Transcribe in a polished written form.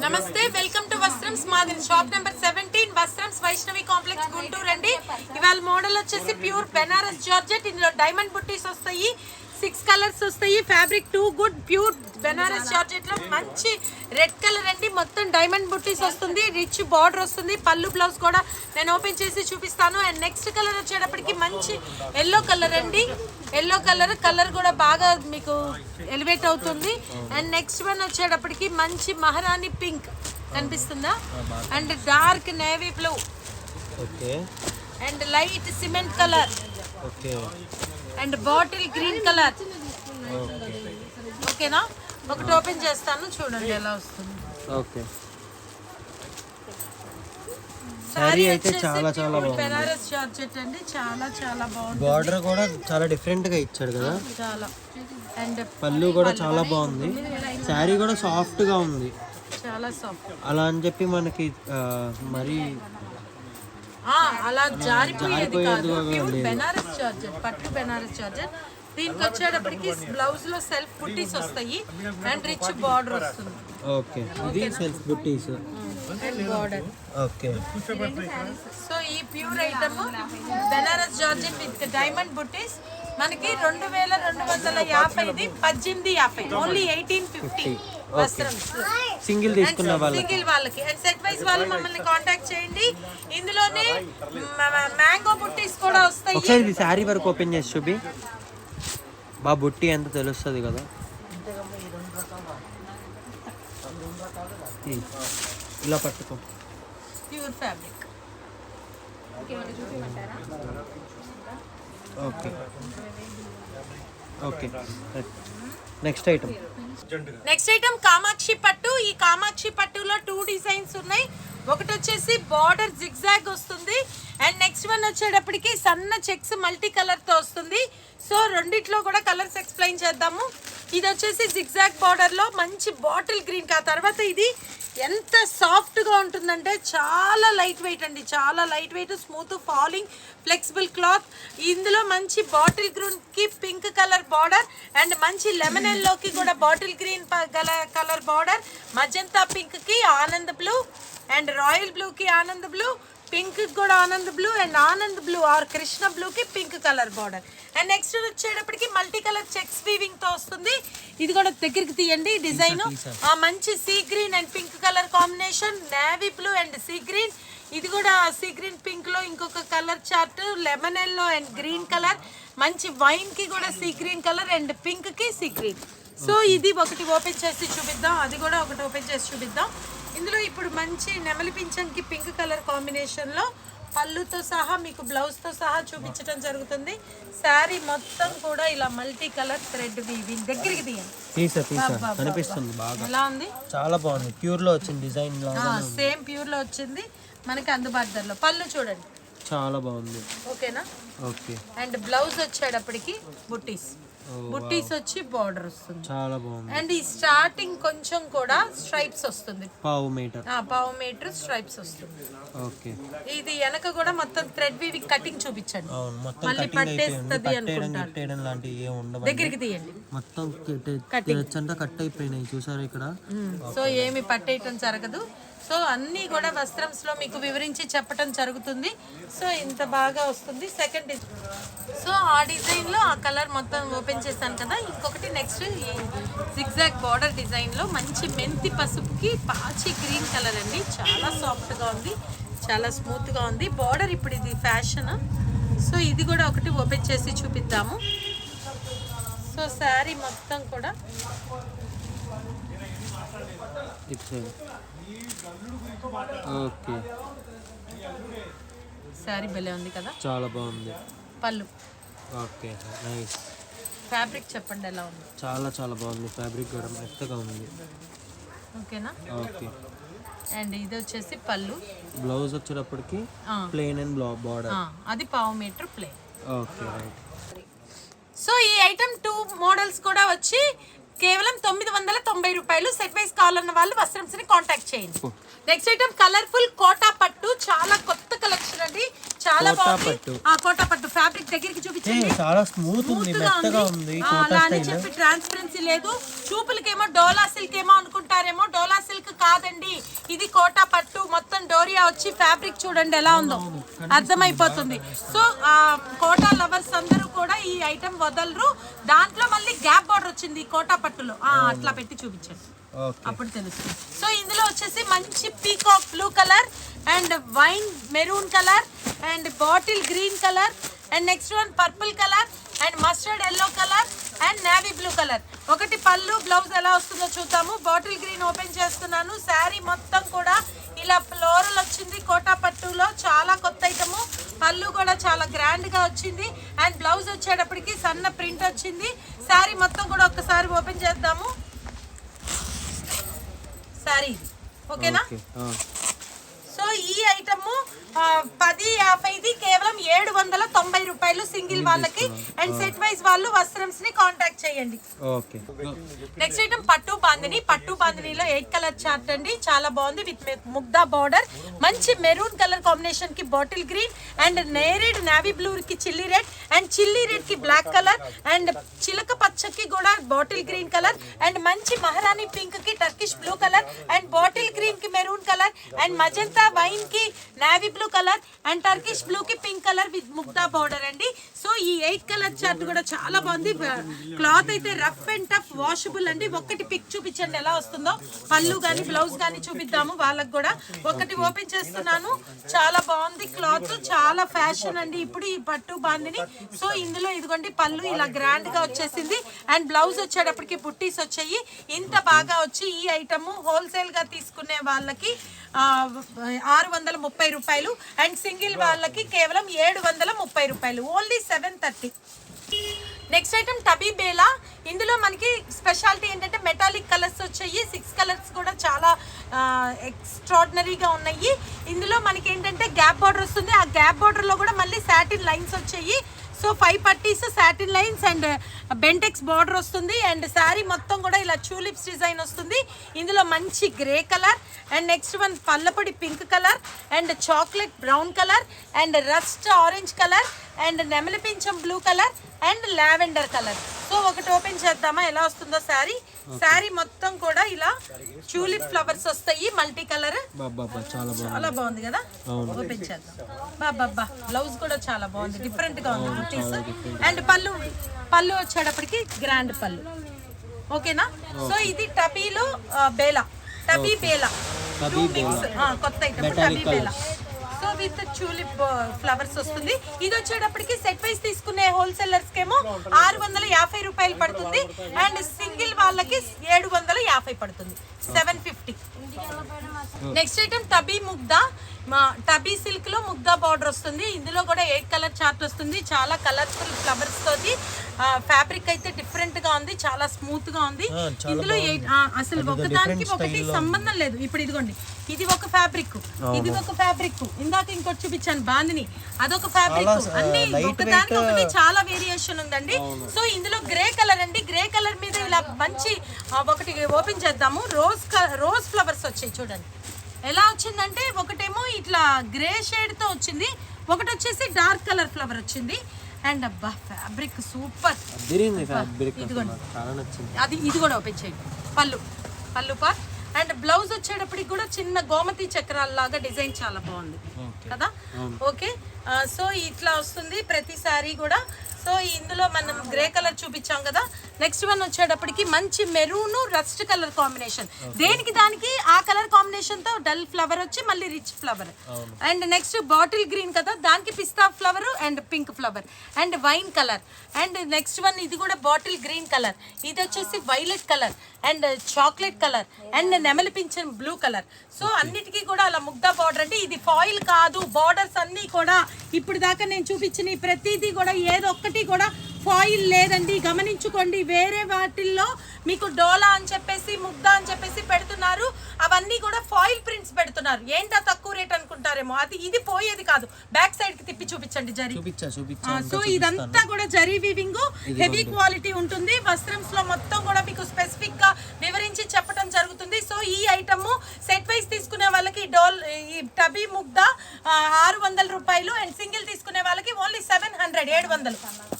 నమస్తే, welcome to Vastrams. మాది shop number 17, Vastrams Vaishnavi complex, Guntur అండి. ఇవాళ మోడల్ వచ్చేసి ప్యూర్ బెనారస్ జార్జెట్. ఇందులో డైమండ్ బుట్టీస్ వస్తాయి, 6 కలర్స్ వస్తాయి. Fabric too good, pure Banaras georgette లో మంచి రెడ్ కలర్ అండి. మొత్తం డైమండ్ బుట్టీస్ వస్తుంది, రిచ్ బార్డర్ వస్తుంది. పళ్ళు బ్లౌజ్ కూడా నేను ఓపెన్ చేసి చూపిస్తాను. అండ్ నెక్స్ట్ కలర్ వచ్చేటప్పటికి మంచి ఎల్లో కలర్ అండి. ఎల్లో కలర్ కూడా బాగా మీకు ఎలివేట్ అవుతుంది. అండ్ నెక్స్ట్ వన్ వచ్చేటప్పటికి మంచి మహారాణి పింక్ కనిపిస్తుందా, and dark navy blue, and light cement colour, and bottle green colour. ఓకేనా, ఒకటి ఓపెన్ చేస్తాను, చూడండి ఎలా వస్తుంది. ఓకే, సారీ అయితే చాలా చాలా బాగుంది. బెనారస్ జార్జెట్ అండి, చాలా చాలా బాగుంది. బార్డర్ కూడా చాలా డిఫరెంట్ గా ఇచ్చాడు కదా, చాలా. అండ్ పళ్ళు కూడా చాలా బాగుంది. సారీ కూడా సాఫ్ట్ గా ఉంది, చాలా సాఫ్ట్. అలా అని చెప్పి మనకి మరి అలా జారిపోయేది కాదు. ప్యూర్ బెనారస్ జార్జెట్, పట్టు బెనారస్ జార్జెట్. దీనికి వచ్చేటప్పటికి బ్లౌజ్ లో సెల్ఫ్ బుట్టీస్ వస్తాయి అండ్ రిచ్ బార్డర్ వస్తుంది. ఓకే, ఇది self buttis and border. Okay, so ఈ pure item Banaras georgette with diamond buttis మనకి 2250, ఇది 1850, ఓన్లీ 1850 వస్త్రమ్స్. సింగిల్ తీసుకున్న సింగిల్ వాళ్ళకి. అండ్ సెట్ వైస్ వాళ్ళు మమ్మల్ని కాంటాక్ట్ చేయండి. ఇందులోనే మ్యాంగో బుట్టీస్ కూడా వస్తాయి. ఒకసారి ఇది సారీ వరకు ఓపెన్ చేసి చూపి, బా బుట్టి ఎంత తెలుస్తుంది కదా. ఇలా పట్టుకో, pure fabric. Okay okay, next item. Next item Kamakshi పట్టు. ఈ కామాక్షి పట్టులో 2 డిజైన్స్ ఉన్నాయి. ఒకటి వచ్చేసి బార్డర్ జిగ్జాగ్ వస్తుంది, అండ్ నెక్స్ట్ వన్ వచ్చేటప్పటికి సన్న చెక్స్ మల్టీ కలర్ తో వస్తుంది. సో రెండిట్లో కూడా కలర్స్ ఎక్స్ప్లెయిన్ చేద్దాము. ఇది వచ్చేసి జిగ్జాగ్ బార్డర్ లో మంచి బాటిల్ గ్రీన్. ఆ తర్వాత ఇది ఎంత సాఫ్ట్ గా ఉంటుందంటే చాలా లైట్ వెయిట్ అండి, చాలా light weight, smooth falling, flexible cloth. ఇందులో మంచి బాటిల్ గ్రీన్ కి పింక్ కలర్ బార్డర్, అండ్ మంచి లెమన్ ఎల్లోకి కూడా bottle green colour border, magenta pink కి Anand blue, and royal blue కి ఆనంద్ బ్లూ, పింక్ కూడా Anand blue, and Anand blue or Krishna blue కి pink colour border. And next వచ్చేటప్పటికి మల్టీ కలర్ చెక్స్ వీవింగ్ తో వస్తుంది. ఇది కూడా దగ్గరికి తీయండి డిజైన్. మంచి sea green and pink colour combination, navy blue and sea green. ఇది కూడా సీ గ్రీన్ పింక్ లో ఇంకొక colour chart, lemon yellow and green colour, మంచి వైన్ కి కూడా sea green colour and pink కి సీ గ్రీన్. సో ఇది ఒకటి ఓపెన్ చేసి చూపిద్దాం, అది కూడా ఒకటి ఓపెన్ చేసి చూపిద్దాం. ఇందులో ఇప్పుడు మంచి నెమలి పింఛన్కి పింక్ కలర్ కాంబినేషన్లో పళ్ళుతో సహా మీకు బ్లౌజ్తో సహా చూపించడం జరుగుతుంది. శారీ మొత్తం కూడా ఇలా మల్టీ కలర్ థ్రెడ్ వీవింగ్. దగ్గరికి తీయండి, కనిపిస్తుంది బాగా. ఎలా ఉంది? చాలా బాగుంది, ప్యూర్ లో వచ్చింది డిజైన్. సేమ్ ప్యూర్ లో వచ్చింది మనకి అందుబాటు ధరలో. పళ్ళు చూడండి, చాలా బాగుంది. ఓకేనా? ఓకే, అండ్ బ్లౌజ్ వచ్చేటప్పటికి బుట్టీస్ వచ్చి బార్డర్ వస్తుంది, చాలా బాగుంది. అండ్ ఈ స్టార్టింగ్ కొంచెం కూడా స్ట్రైప్స్ వస్తుంది, పావు మీటర్ స్ట్రైప్స్ వస్తుంది. ఓకే, ఇది వెనక కూడా మొత్తం థ్రెడ్ వీవింగ్ కటింగ్ చూపించండి, మళ్ళీ పట్టేస్తుంది అనుకుంటాను. దగ్గరికి తీయండి, మొత్తం కట్ అయిపోయినాయి చూసారు ఇక్కడ. సో ఏమి పట్టేయటం జరగదు. సో అన్నీ కూడా వస్త్రమ్స్ లో మీకు వివరించి చెప్పటం జరుగుతుంది. సో ఇంత బాగా వస్తుంది. సెకండ్ సో ఆ డిజైన్ లో ఆ కలర్ మొత్తం ఓపెన్ చేశాను కదా. ఇంకొకటి నెక్స్ట్ ఈ జిగ్జాగ్ బార్డర్ డిజైన్ లో మంచి మెంతి పసుపుకి పాచి గ్రీన్ కలర్ అండి. చాలా సాఫ్ట్ గా ఉంది, చాలా స్మూత్ గా ఉంది బార్డర్. ఇప్పుడు ఇది ఫ్యాషన్. సో ఇది కూడా ఒకటి ఓపెన్ చేసి చూపిద్దాము. సో శారీ మొత్తం కూడా ఓకే, శారీ భలే ఉంది కదా, చాలా బాగుంది. పళ్ళు ఓకే, నైస్. ఫ్యాబ్రిక్ చెప్పండి ఎలా ఉంది? చాలా చాలా బాగుంది, ఫ్యాబ్రిక్ కూడా మెత్తగా ఉంది. ఓకేనా? ఓకే, అండ్ ఇది వచ్చేసి పళ్ళు. బ్లౌజ్ వచ్చేటప్పటికి ప్లెయిన్ అండ్ బార్డర్, అది పావు metre plain. Okay, right. So ఈ ఐటమ్ 2 మోడల్స్ కూడా వచ్చి కేవలం 990 రూపాయలు. సెట్ వైస్ కావాలన్న వాళ్ళు వస్త్రమ్స్ ని కాంటాక్ట్ చేయండి. నెక్స్ట్ ఐటమ్ కలర్ఫుల్ కోటా పట్టు, చాలా కొత్త కలెక్షన్ అండి, చాలా బాగుంది. కోటా పట్టు ఫ్యాబ్రిక్ దగ్గరికి చూపించండి, చాలా స్మూత్ ఉంది, మెత్తగా ఉంది. అలా అని చెప్పి ట్రాన్స్పరెన్సీ లేదు. చూపులకేమో డోలా సిల్క్ ఏమో అనుకుంటారేమో, డోలా సిల్క్ కాదండి, ఇది కోటా పట్టు. మొత్తం డోరియా వచ్చి ఫ్యాబ్రిక్ చూడండి ఎలా ఉందో అర్థమైపోతుంది. సో కోటా లవర్స్ అందరూ కూడా ఈ ఐటమ్ వదలరు. దాంట్లో మళ్ళీ గ్యాప్ బార్డర్ వచ్చింది ఈ కోటా పట్టులో, అట్లా పెట్టి చూపించండి అప్పుడు తెలుస్తుంది. సో ఇందులో వచ్చేసి మంచి peacock blue colour and wine maroon colour and bottle green colour and next one purple colour and mustard yellow colour and navy blue colour. ఒకటి పళ్ళు బ్లౌజ్ ఎలా వస్తుందో చూద్దాము. బాటిల్ గ్రీన్ ఓపెన్ చేస్తున్నాను. శారీ మొత్తం కూడా ఇలా ఫ్లోరల్ వచ్చింది కోటా పట్టులో, చాలా కొత్త ఐటము. పళ్ళు కూడా చాలా గ్రాండ్ గా వచ్చింది అండ్ బ్లౌజ్ వచ్చేటప్పటికి సన్న ప్రింట్ వచ్చింది. శారీ మొత్తం కూడా ఒక్కసారి ఓపెన్ చేద్దాము. శారీ ఓకేనా? సో ఈ ఐటమ్ 1050 కేవలం 790 రూపాయలు సింగిల్ వాళ్ళకి. అండ్ సెట్ వైజ్ వాళ్ళు వస్త్రంస్ ని కాంటాక్ట్ చేయండి. నెక్స్ట్ ఐటమ్ పట్టు బాందిని. పట్టు బాందినిలో 8 కలర్ చార్ట్ అండి, చాలా బాగుంది. విత్ ముగ్దా బార్డర్, మంచి మెరూన్ కలర్ కాంబినేషన్ కి బాటిల్ గ్రీన్ అండ్ నేరేడ్ నావీ బ్లూ కి chilli red and chilli red కి బ్లాక్ కలర్ అండ్ చిలక పచ్చకి కూడా బాటిల్ గ్రీన్ కలర్ అండ్ మంచి మహారాణి పింక్ కి Turkish blue colour and bottle green కి maroon colour and magenta wine కి navy blue colour and Turkish blue కి pink colour with Mugdha border అండి. సో ఈ 8 కలర్ చార్ట్ కూడా చాలా బాగుంది. క్లాత్ అయితే రఫ్ అండ్ టఫ్ వాషబుల్ అండి. ఒక్కటి పిక్ చూపించండి ఎలా వస్తుందో. పళ్ళు గానీ బ్లౌజ్ గానీ చూపిద్దాము వాళ్ళకి కూడా. ఒకటి ఓపెన్ చేస్తున్నాను, చాలా బాగుంది క్లాత్, చాలా ఫ్యాషన్ అండి ఇప్పుడు ఈ పట్టు బాందిని. సో ఇందులో ఇదిగోండి పళ్ళు ఇలా గ్రాండ్ గా వచ్చేసింది అండ్ బ్లౌజ్ వచ్చేటప్పటికి బుట్టీస్ వచ్చాయి. ఇంత బాగా వచ్చి ఈ ఐటమ్ హోల్సేల్ గా తీసుకునే వాళ్ళకి 630 రూపాయలు అండ్ సింగిల్ వాళ్ళకి కేవలం 730 రూపాయలు, ఓన్లీ 730. నెక్స్ట్ ఐటమ్ టబీ బేలా. ఇందులో మనకి స్పెషాలిటీ ఏంటంటే మెటాలిక్ కలర్స్ వచ్చాయి. 6 కలర్స్ కూడా చాలా ఎక్స్ట్రాడినరీగా ఉన్నాయి. ఇందులో మనకి ఏంటంటే గ్యాప్ బార్డర్ వస్తుంది. ఆ గ్యాప్ బార్డర్లో కూడా మళ్ళీ సాటిన్ లైన్స్ వచ్చాయి. సో 5 పట్టీస్ satin lines and Bentex border వస్తుంది అండ్ శారీ మొత్తం కూడా ఇలా ట్యూలిప్స్ డిజైన్ వస్తుంది. ఇందులో మంచి grey colour and next one పల్లపొడి pink colour and chocolate brown colour and rust orange colour and నెమలి పింఛం blue colour and lavender colour. So ఒకటి ఓపెన్ చేద్దామా ఎలా వస్తుందో శారీ. శారీ మొత్తం కూడా ఇలా ట్యూలిప్ ఫ్లవర్స్ వస్తాయి మల్టీ కలర్, చాలా బాగుంది కదా. ఓపెన్ చేద్దాం. బాబా బ్లౌజ్ కూడా చాలా బాగుంది, డిఫరెంట్ గా ఉంది బుట్టీస్. అండ్ పళ్ళు వచ్చేటప్పటికి గ్రాండ్ పళ్ళు, ఓకేనా. సో ఇది టబీలో బేలా, టబీ బేలా కొత్త ఐటమ్ టబీ బేలా. సో విత్ ట్యూలిప్ ఫ్లవర్స్ వస్తుంది. ఇది వచ్చేటప్పటికి సెట్ వైస్ తీసుకునే హోల్సేలర్స్ కేమో 650 రూపాయలు పడుతుంది అండ్ సింగిల్ వాళ్ళకి 750 పడుతుంది, 750. నెక్స్ట్ ఐటమ్ టబీ ముగ్దా. టబీ సిల్క్ లో ముగ్దా బార్డర్ వస్తుంది. ఇందులో కూడా 8 కలర్ చార్ట్ వస్తుంది. చాలా కలర్ఫుల్ ఫ్లవర్స్ తోటి ఫ్యాబ్రిక్ అయితే డిఫరెంట్ గా ఉంది, చాలా స్మూత్ గా ఉంది. ఇందులో అసలు ఒకదానికి ఒకటి సంబంధం లేదు. ఇప్పుడు ఇదిగోండి, ఇది ఒక ఫ్యాబ్రిక్, ఇది ఒక ఫ్యాబ్రిక్, ఇందాక ఇంకోటి చూపించాను బాందిని, అదొక ఫ్యాబ్రిక్. అన్ని ఒకదానికి ఒకటి చాలా వేరియేషన్ ఉందండి. సో ఇందులో గ్రే కలర్ అండి, గ్రే కలర్ మీద ఇలా మంచి ఒకటి ఓపెన్ చేద్దాము. రోజ్ ఫ్లవర్స్ వచ్చాయి చూడండి ఎలా వచ్చిందంటే, ఒకటేమో ఇట్లా గ్రే షేడ్ తో వచ్చింది, ఒకటి వచ్చేసి డార్క్ కలర్ ఫ్లవర్ వచ్చింది. అండ్ అబ్బా ఫ్యాబ్రిక్ సూపర్, ఇదిగోండి అది, ఇది కూడా ఓపెన్ చేయండి. పళ్ళు పార్ట్ అండ్ బ్లౌజ్ వచ్చేటప్పటికి కూడా చిన్న గోమతి చక్రాల్లాగా డిజైన్ చాలా బాగుంది కదా. ఓకే, సో ఇట్లా వస్తుంది ప్రతి సారీ కూడా. సో ఇందులో మనం గ్రే కలర్ చూపించాం కదా. నెక్స్ట్ వన్ వచ్చేటప్పటికి మంచి మెరూన్ రస్ట్ కలర్ కాంబినేషన్, దేనికి దానికి ఆ కలర్ కాంబినేషన్ తో డల్ ఫ్లవర్ వచ్చి మళ్ళీ rich flower. And next bottle green కదా, దానికి పిస్తా flower and pink flower and wine colour. And next one ఇది కూడా బాటిల్ గ్రీన్ కలర్, ఇది వచ్చేసి violet colour and chocolate colour and నెమలి పింఛన్ బ్లూ కలర్. సో అన్నిటికీ కూడా అలా ముగ్దా బార్డర్. అంటే ఇది ఫాయిల్ కాదు, బార్డర్స్ అన్నీ కూడా ఇప్పుడు దాకా నేను చూపించిన ప్రతిదీ కూడా ఏదో ఒక్కటి కూడా ఫాయిల్ లేదండి, గమనించుకోండి. వేరే వాటిల్లో మీకు డోలా అని చెప్పేసి ముగ్దా అని చెప్పేసి పెడుతున్నారు, అవన్నీ కూడా ఫాయిల్ ప్రింట్స్ పెడుతున్నారు. ఏంటా తక్కువ రేట్ అనుకుంటారేమో, అది ఇది పోయేది కాదు. బ్యాక్ సైడ్ కి తిప్పి చూపించండి జరీ. సో ఇదంతా కూడా జరీ వీవింగ్, హెవీ క్వాలిటీ ఉంటుంది. వస్త్రంస్ లో మొత్తం కూడా మీకు స్పెసిఫిక్ గా వివరించి చెప్పడం జరుగుతుంది. సో ఈ ఐటమ్ సెట్ వైస్ తీసుకునే వాళ్ళకి ఈ టబీ ముగ్దా 600 రూపాయలు. అండ్ సింగిల్ తీసుకునే వాళ్ళకి ఓన్లీ 700 700.